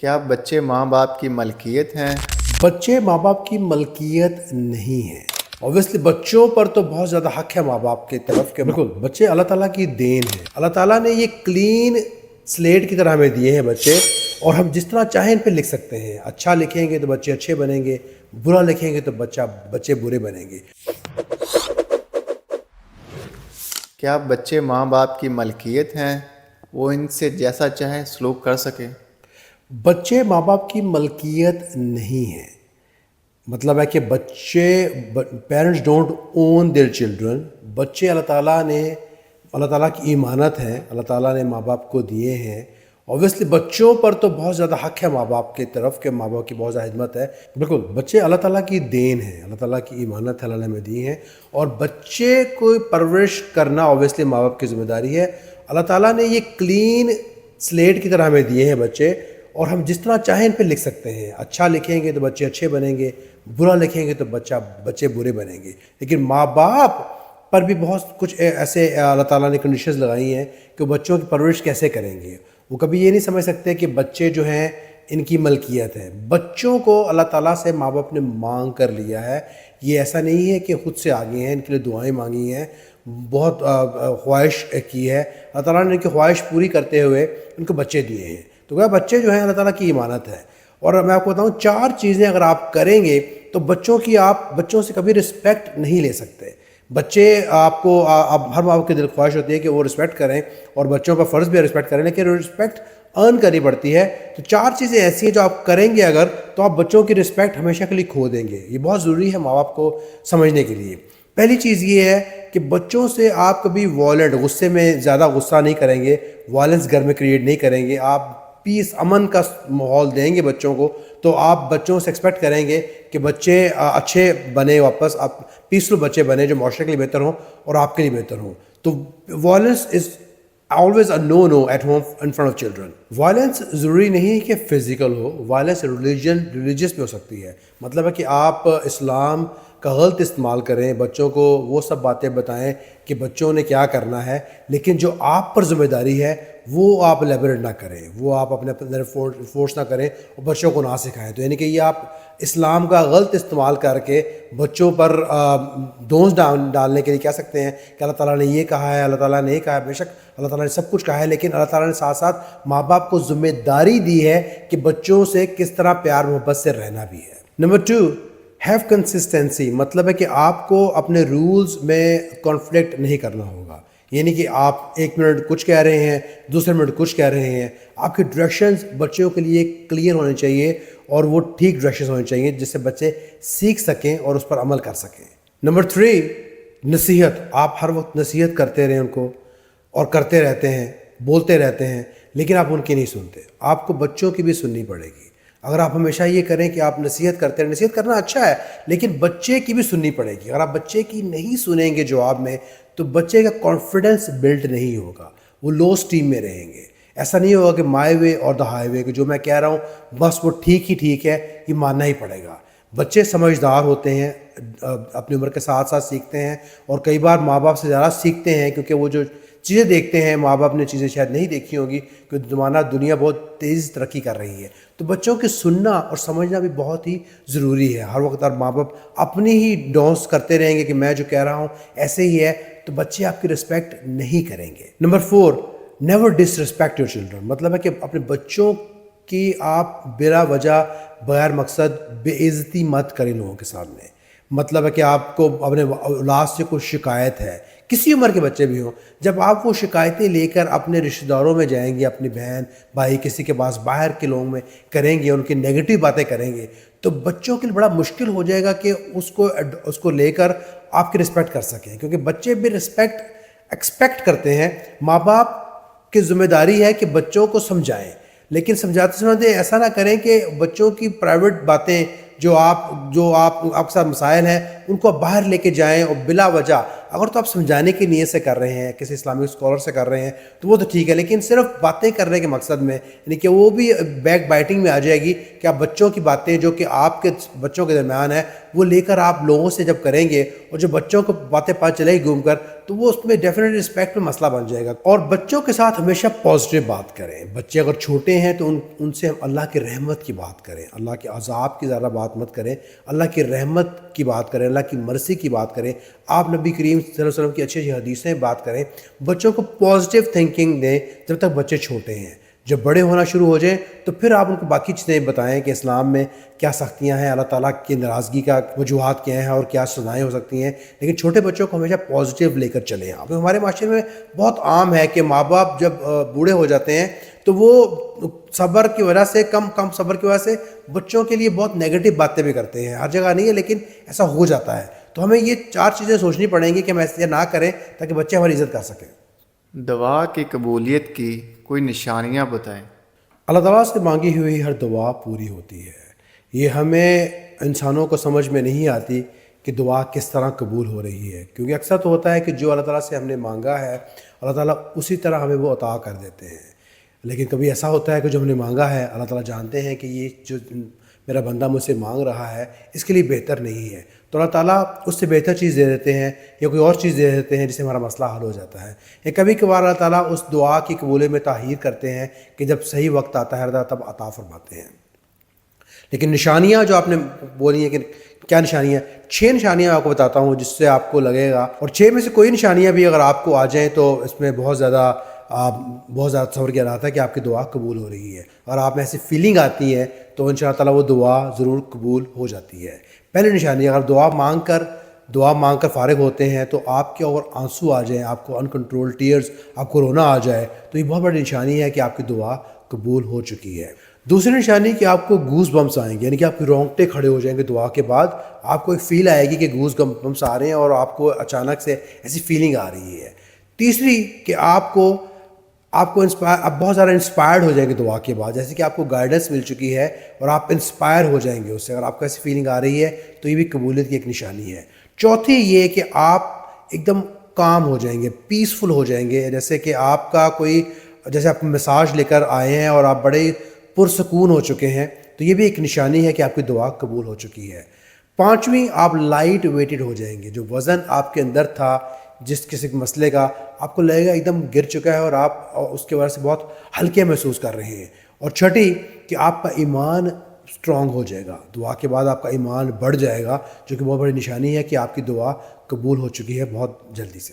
کیا بچے ماں باپ کی ملکیت ہیں؟ بچے ماں باپ کی ملکیت نہیں ہیں۔ اوبویسلی بچوں پر تو بہت زیادہ حق ہے ماں باپ کی طرف کے، بالکل بچے اللہ تعالیٰ کی دین ہے۔ اللہ تعالیٰ نے یہ کلین سلیٹ کی طرح ہمیں دیے ہیں بچے، اور ہم جس طرح چاہیں ان پہ لکھ سکتے ہیں۔ اچھا لکھیں گے تو بچے اچھے بنیں گے، برا لکھیں گے تو بچے برے بنیں گے۔ کیا بچے ماں باپ کی ملکیت ہیں؟ وہ ان سے جیسا چاہیں سلوک کر سکیں؟ بچے ماں باپ کی ملکیت نہیں ہیں، مطلب ہے کہ بچے parents don't own their children. بچے اللہ تعالیٰ کی امانت ہیں، اللہ تعالیٰ نے ماں باپ کو دیے ہیں۔ اوبویسلی بچوں پر تو بہت زیادہ حق ہے ماں باپ کی طرف کہ ماں باپ کی بہت زیادہ خدمت ہے۔ بالکل بچے اللہ تعالیٰ کی دین ہے، اللہ تعالیٰ کی امانت ہے، اللہ نے ہمیں دی ہے، اور بچے کو پرورش کرنا اوبویسلی ماں باپ کی ذمہ داری ہے۔ اللہ تعالیٰ نے یہ کلین سلیٹ کی طرح ہمیں دیے ہیں بچے، اور ہم جس طرح چاہیں ان پہ لکھ سکتے ہیں۔ اچھا لکھیں گے تو بچے اچھے بنیں گے، برا لکھیں گے تو بچے برے بنیں گے۔ لیکن ماں باپ پر بھی بہت کچھ ایسے اللہ تعالیٰ نے کنڈیشنز لگائی ہیں کہ وہ بچوں کی پرورش کیسے کریں گے۔ وہ کبھی یہ نہیں سمجھ سکتے کہ بچے جو ہیں ان کی ملکیت ہے۔ بچوں کو اللہ تعالیٰ سے ماں باپ نے مانگ کر لیا ہے۔ یہ ایسا نہیں ہے کہ خود سے آگے ہیں، ان کے لیے دعائیں مانگی ہیں، بہت خواہش کی ہے۔ اللہ تعالیٰ نے ان کی خواہش پوری کرتے ہوئے ان کو بچے دیے ہیں۔ تو کیا بچے جو ہیں اللہ تعالیٰ کی امانت ہے۔ اور میں آپ کو بتاؤں 4 چیزیں اگر آپ کریں گے تو بچوں سے کبھی رسپیکٹ نہیں لے سکتے۔ بچے آپ ہر ماں باپ کی دل خواہش ہوتی ہے کہ وہ رسپیکٹ کریں، اور بچوں کا فرض بھی ہے رسپیکٹ کریں، لیکن رسپیکٹ ارن کرنی پڑتی ہے۔ تو 4 چیزیں ایسی ہیں جو آپ کریں گے اگر، تو آپ بچوں کی رسپیکٹ ہمیشہ کے لیے کھو دیں گے۔ یہ بہت ضروری ہے ماں باپ کو سمجھنے کے لیے۔ پہلی چیز یہ ہے کہ بچوں سے آپ کبھی وائلنٹ، غصے میں زیادہ غصہ نہیں کریں گے، وائلنس گھر میں کریٹ نہیں کریں گے۔ آپ پیس امن کا ماحول دیں گے بچوں کو، تو آپ بچوں سے ایکسپیکٹ کریں گے کہ بچے اچھے بنے، واپس آپ پیسفل بچے بنے جو معاشرے کے لیے بہتر ہوں اور آپ کے لیے بہتر ہوں۔ تو violence is always a no at home in front of children۔ Violence ضروری نہیں کہ فزیکل ہو، وائلنس ریلیجیس بھی ہو سکتی ہے۔ مطلب ہے کہ آپ اسلام کا غلط استعمال کریں، بچوں کو وہ سب باتیں بتائیں کہ بچوں نے کیا کرنا ہے، لیکن جو آپ پر ذمہ داری ہے وہ آپ لیبریٹ نہ کریں، وہ آپ اپنے اندر فورس نہ کریں اور بچوں کو نہ سکھائیں۔ تو یعنی کہ یہ آپ اسلام کا غلط استعمال کر کے بچوں پر دھونس ڈالنے کے لیے کہہ سکتے ہیں کہ اللہ تعالیٰ نے یہ کہا ہے، اللہ تعالیٰ نے یہ کہا ہے۔ بے شک اللہ تعالیٰ نے سب کچھ کہا ہے، لیکن اللہ تعالیٰ نے ساتھ ساتھ ماں باپ کو ذمہ داری دی ہے کہ بچوں سے کس طرح پیار محبت سے رہنا بھی ہے۔ نمبر 2، ہیو کنسسٹنسی، مطلب ہے کہ آپ کو اپنے رولز میں کانفلکٹ نہیں کرنا ہوگا۔ یعنی کہ آپ 1 منٹ کچھ کہہ رہے ہیں، دوسرے منٹ کچھ کہہ رہے ہیں۔ آپ کے ڈائریکشنز بچوں کے لیے کلیئر ہونے چاہیے، اور وہ ٹھیک ڈائریکشنز ہونے چاہیے جس سے بچے سیکھ سکیں اور اس پر عمل کر سکیں۔ نمبر 3، نصیحت۔ آپ ہر وقت نصیحت کرتے رہیں ان کو، اور کرتے رہتے ہیں، بولتے رہتے ہیں، لیکن آپ ان کی نہیں سنتے۔ آپ کو بچوں کی بھی سننی پڑے گی۔ اگر آپ ہمیشہ یہ کریں کہ آپ نصیحت کرتے ہیں، نصیحت کرنا اچھا ہے، لیکن بچے کی بھی سننی پڑے گی۔ اگر آپ بچے کی نہیں سنیں گے جواب میں، تو بچے کا کانفیڈنس بلڈ نہیں ہوگا، وہ لو اسٹیم میں رہیں گے۔ ایسا نہیں ہوگا کہ مائی وے اور دا ہائی وے، کہ جو میں کہہ رہا ہوں بس وہ ٹھیک ہے، یہ ماننا ہی پڑے گا۔ بچے سمجھدار ہوتے ہیں، اپنی عمر کے ساتھ ساتھ سیکھتے ہیں، اور کئی بار ماں باپ سے زیادہ سیکھتے ہیں، کیونکہ وہ جو چیزیں دیکھتے ہیں ماں باپ نے چیزیں شاید نہیں دیکھی ہوں گی، کیونکہ دنیا بہت تیزی سے ترقی کر رہی ہے۔ تو بچوں کے سننا اور سمجھنا بھی بہت ہی ضروری ہے۔ ہر وقت ماں باپ اپنی ہی ڈونس کرتے رہیں گے کہ میں جو کہہ رہا ہوں ایسے ہی ہے، تو بچے آپ کی رسپیکٹ نہیں کریں گے۔ Number 4، never disrespect your children, مطلب ہے کہ اپنے بچوں کی آپ بلا وجہ بغیر مقصد بے عزتی مت کریں لوگوں کے سامنے۔ مطلب ہے کہ آپ کو اپنے اولاد سے کوئی شکایت ہے، کسی عمر کے بچے بھی ہوں، جب آپ وہ شکایتیں لے کر اپنے رشتہ داروں میں جائیں گے، اپنی بہن بھائی کسی کے پاس باہر کے لوگوں میں کریں گے، ان کی نیگیٹو باتیں کریں گے، تو بچوں کے لیے بڑا مشکل ہو جائے گا کہ اس کو لے کر آپ کی رسپیکٹ کر سکیں، کیونکہ بچے بھی رسپیکٹ ایکسپیکٹ کرتے ہیں۔ ماں باپ کی ذمہ داری ہے کہ بچوں کو سمجھائیں، لیکن سمجھاتے ایسا نہ کریں کہ بچوں کی پرائیویٹ باتیں جو آپ کے ساتھ مسائل ہیں ان کو آپ باہر لے کے جائیں اور بلا وجہ اگر تو آپ سمجھانے کی نیت سے کر رہے ہیں, کسی اسلامک اسکالر سے کر رہے ہیں تو وہ تو ٹھیک ہے, لیکن صرف باتیں کرنے کے مقصد میں, یعنی کہ وہ بھی بیک بائٹنگ میں آ جائے گی کہ آپ بچوں کی باتیں جو کہ آپ کے بچوں کے درمیان ہے وہ لے کر آپ لوگوں سے جب کریں گے, اور جو بچوں کو باتیں پتہ چلے گی گھوم کر, تو وہ اس میں ڈیفینیٹلی رسپیکٹ میں مسئلہ بن جائے گا. اور بچوں کے ساتھ ہمیشہ پازیٹیو بات کریں. بچے اگر چھوٹے ہیں تو ان سے ہم اللہ کی رحمت کی بات کریں, اللہ کے عذاب کی زیادہ بات مت کریں, اللہ کی رحمت کی بات کریں, اللہ کی مرضی کی بات کریں. آپ نبی کریم صلی اللہ علیہ وسلم کی اچھی اچھی حدیثیں بات کریں. بچوں کو پازیٹیو تھنکنگ دیں جب تک بچے چھوٹے ہیں. جب بڑے ہونا شروع ہو جائیں تو پھر آپ ان کو باقی چیزیں بتائیں کہ اسلام میں کیا سختیاں ہیں, اللہ تعالیٰ کی ناراضگی کا وجوہات کیا ہیں اور کیا سزائیں ہو سکتی ہیں. لیکن چھوٹے بچوں کو ہمیشہ پازیٹیو لے کر چلیں. اب ہمارے معاشرے میں بہت عام ہے کہ ماں باپ جب بوڑھے ہو جاتے ہیں تو وہ صبر کی وجہ سے کم صبر کی وجہ سے بچوں کے لیے بہت نیگیٹو باتیں بھی کرتے ہیں. ہر جگہ نہیں ہے لیکن ایسا ہو جاتا ہے. تو ہمیں یہ 4 چیزیں سوچنی پڑیں گی کہ ہم ایسے نہ کریں تاکہ بچے ہماری عزت کر سکیں. دعا کی قبولیت کی کوئی نشانیاں بتائیں. اللہ تعالیٰ سے مانگی ہوئی ہر دعا پوری ہوتی ہے. یہ ہمیں انسانوں کو سمجھ میں نہیں آتی کہ دعا کس طرح قبول ہو رہی ہے, کیونکہ اکثر تو ہوتا ہے کہ جو اللہ تعالیٰ سے ہم نے مانگا ہے اللہ تعالیٰ اسی طرح ہمیں وہ عطا کر دیتے ہیں. لیکن کبھی ایسا ہوتا ہے کہ جو ہم نے مانگا ہے اللہ تعالیٰ جانتے ہیں کہ یہ جو میرا بندہ مجھ سے مانگ رہا ہے اس کے لیے بہتر نہیں ہے, تو اللہ تعالیٰ اس سے بہتر چیز دے دیتے ہیں یا کوئی اور چیز دے دیتے ہیں جس سے ہمارا مسئلہ حل ہو جاتا ہے. یا کبھی کبھار اللہ تعالیٰ اس دعا کی قبولی میں تاخیر کرتے ہیں کہ جب صحیح وقت آتا ہے اللہ تب عطا فرماتے ہیں. لیکن نشانیاں جو آپ نے بولی ہیں کہ کیا نشانیاں, 6 نشانیاں آپ کو بتاتا ہوں جس سے آپ کو لگے گا, اور 6 میں سے کوئی نشانیاں بھی اگر آپ کو آ جائیں تو اس میں بہت زیادہ تصور کیا رہا ہے کہ آپ کی دعا قبول ہو رہی ہے. اور آپ میں ایسی فیلنگ آتی ہے تو ان شاء اللہ تعالیٰ وہ دعا ضرور قبول ہو جاتی ہے. پہلی نشانی, اگر دعا مانگ کر فارغ ہوتے ہیں تو آپ کے اور آنسو آ جائیں, آپ کو انکنٹرول ٹیئرز, آپ کو رونا آ جائے, تو یہ بہت بڑی نشانی ہے کہ آپ کی دعا قبول ہو چکی ہے. دوسری نشانی کہ آپ کو گوز بمپس آئیں گے, یعنی کہ آپ کے رونگٹے کھڑے ہو جائیں گے دعا کے بعد. آپ کو ایک فیل آئے گی کہ گوز بمپس آ رہے ہیں اور آپ کو اچانک سے ایسی فیلنگ آ رہی ہے. تیسری کہ آپ بہت زیادہ انسپائرڈ ہو جائیں گے دعا کے بعد, جیسے کہ آپ کو گائیڈنس مل چکی ہے اور آپ انسپائر ہو جائیں گے اس سے. اگر آپ کو ایسی فیلنگ آ رہی ہے تو یہ بھی قبولیت کی ایک نشانی ہے. چوتھی یہ کہ آپ ایک دم کام ہو جائیں گے, پیسفل ہو جائیں گے, جیسے کہ آپ کا جیسے آپ مساج لے کر آئے ہیں اور آپ بڑے پرسکون ہو چکے ہیں, تو یہ بھی ایک نشانی ہے کہ آپ کی دعا قبول ہو چکی ہے. پانچویں, آپ لائٹ ویٹڈ ہو جائیں گے. جو وزن آپ کے اندر تھا جس کسی مسئلے کا, آپ کو لگے گا ایک دم گر چکا ہے اور آپ اس کے وجہ سے بہت ہلکے محسوس کر رہے ہیں. اور چھٹی کہ آپ کا ایمان اسٹرانگ ہو جائے گا, دعا کے بعد آپ کا ایمان بڑھ جائے گا, جو کہ بہت بڑی نشانی ہے کہ آپ کی دعا قبول ہو چکی ہے بہت جلدی سے.